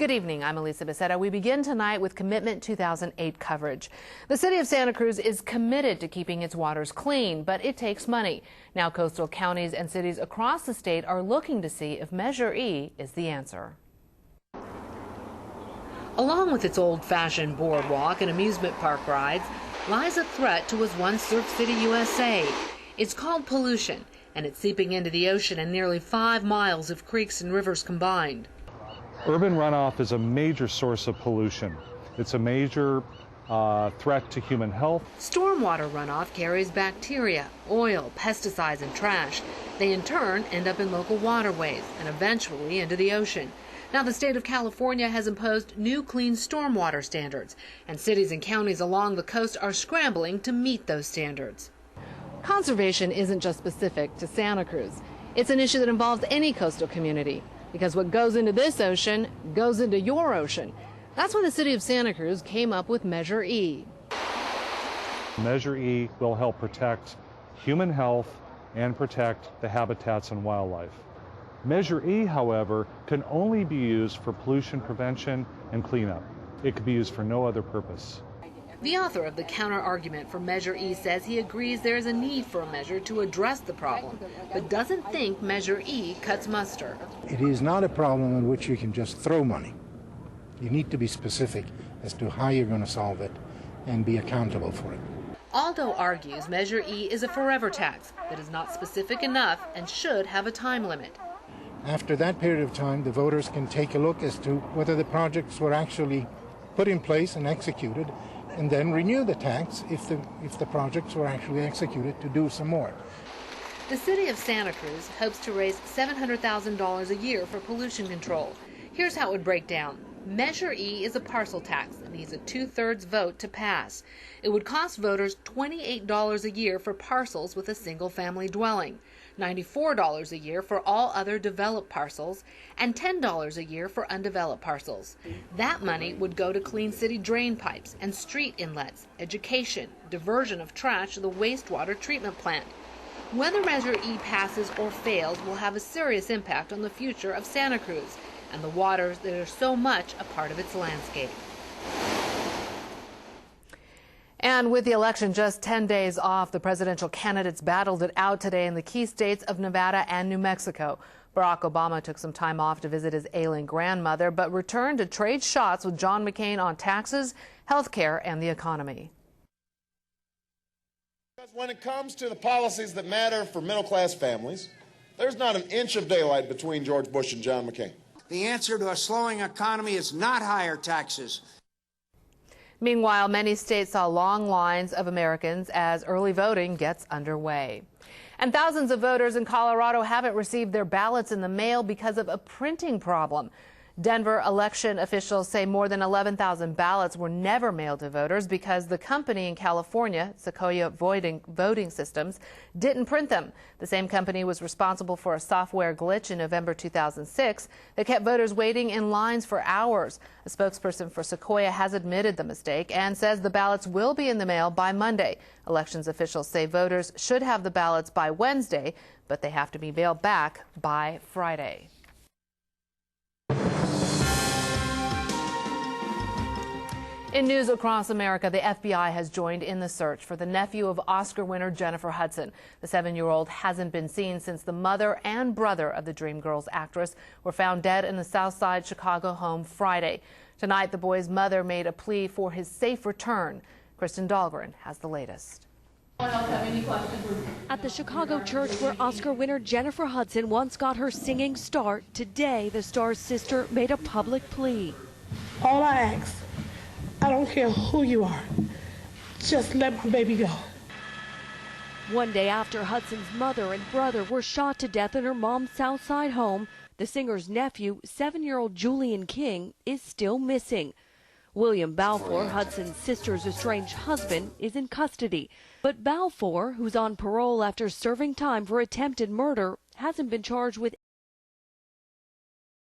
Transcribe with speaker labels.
Speaker 1: Good evening, I'm Alisa Becerra. We begin tonight with Commitment 2008 coverage. The city of Santa Cruz is committed to keeping its waters clean, but it takes money. Now coastal counties and cities across the state are looking to see if Measure E is the answer. Along with its old-fashioned boardwalk and amusement park rides, lies a threat to what once Surf City, USA. It's called pollution, and it's seeping into the ocean and nearly 5 miles of creeks and rivers combined.
Speaker 2: Urban runoff is a major source of pollution. It's a major threat to human health.
Speaker 1: Stormwater runoff carries bacteria, oil, pesticides, and trash. They in turn end up in local waterways and eventually into the ocean. Now the state of California has imposed new clean stormwater standards, and cities and counties along the coast are scrambling to meet those standards. Conservation isn't just specific to Santa Cruz. It's an issue that involves any coastal community, because what goes into this ocean goes into your ocean. That's why the city of Santa Cruz came up with Measure E.
Speaker 2: Measure E will help protect human health and protect the habitats and wildlife. Measure E, however, can only be used for pollution prevention and cleanup. It could be used for no other purpose.
Speaker 1: The author of the counter-argument for Measure E says he agrees there is a need for a measure to address the problem, but doesn't think Measure E cuts mustard.
Speaker 3: It is not a problem in which you can just throw money. You need to be specific as to how you're going to solve it and be accountable for it.
Speaker 1: Aldo argues Measure E is a forever tax that is not specific enough and should have a time limit.
Speaker 3: After that period of time, the voters can take a look as to whether the projects were actually put in place and executed, and then renew the tax if the projects were actually executed to do some more.
Speaker 1: The city of Santa Cruz hopes to raise $700,000 a year for pollution control. Here's how it would break down. Measure E is a parcel tax that needs a 2/3 vote to pass. It would cost voters $28 a year for parcels with a single-family dwelling, $94 a year for all other developed parcels, and $10 a year for undeveloped parcels. That money would go to clean city drain pipes and street inlets, education, diversion of trash to the wastewater treatment plant. Whether Measure E passes or fails will have a serious impact on the future of Santa Cruz and the waters that are so much a part of its landscape. And with the election just 10 days off, the presidential candidates battled it out today in the key states of Nevada and New Mexico. Barack Obama took some time off to visit his ailing grandmother, but returned to trade shots with John McCain on taxes, health care, and the economy.
Speaker 4: Because when it comes to the policies that matter for middle-class families, there's not an inch of daylight between George Bush and John McCain.
Speaker 5: The answer to a slowing economy is not higher taxes.
Speaker 1: Meanwhile, many states saw long lines of Americans as early voting gets underway. And thousands of voters in Colorado haven't received their ballots in the mail because of a printing problem. Denver election officials say more than 11,000 ballots were never mailed to voters because the company in California, Sequoia Voting Systems, didn't print them. The same company was responsible for a software glitch in November 2006 that kept voters waiting in lines for hours. A spokesperson for Sequoia has admitted the mistake and says the ballots will be in the mail by Monday. Elections officials say voters should have the ballots by Wednesday, but they have to be mailed back by Friday. In news across America, the FBI has joined in the search for the nephew of Oscar winner Jennifer Hudson. The 7-year-old hasn't been seen since the mother and brother of the Dreamgirls actress were found dead in the South Side Chicago home Friday. Tonight, the boy's mother made a plea for his safe return. Kristen Dahlgren has the latest.
Speaker 6: At the Chicago church where Oscar winner Jennifer Hudson once got her singing start, today the star's sister made a public plea.
Speaker 7: All I ask, I don't care who you are, just let my baby go.
Speaker 6: One day after Hudson's mother and brother were shot to death in her mom's South Side home, the singer's nephew, 7-year-old Julian King, is still missing. William Balfour, Hudson's sister's estranged husband, is in custody. But Balfour, who's on parole after serving time for attempted murder, hasn't been charged with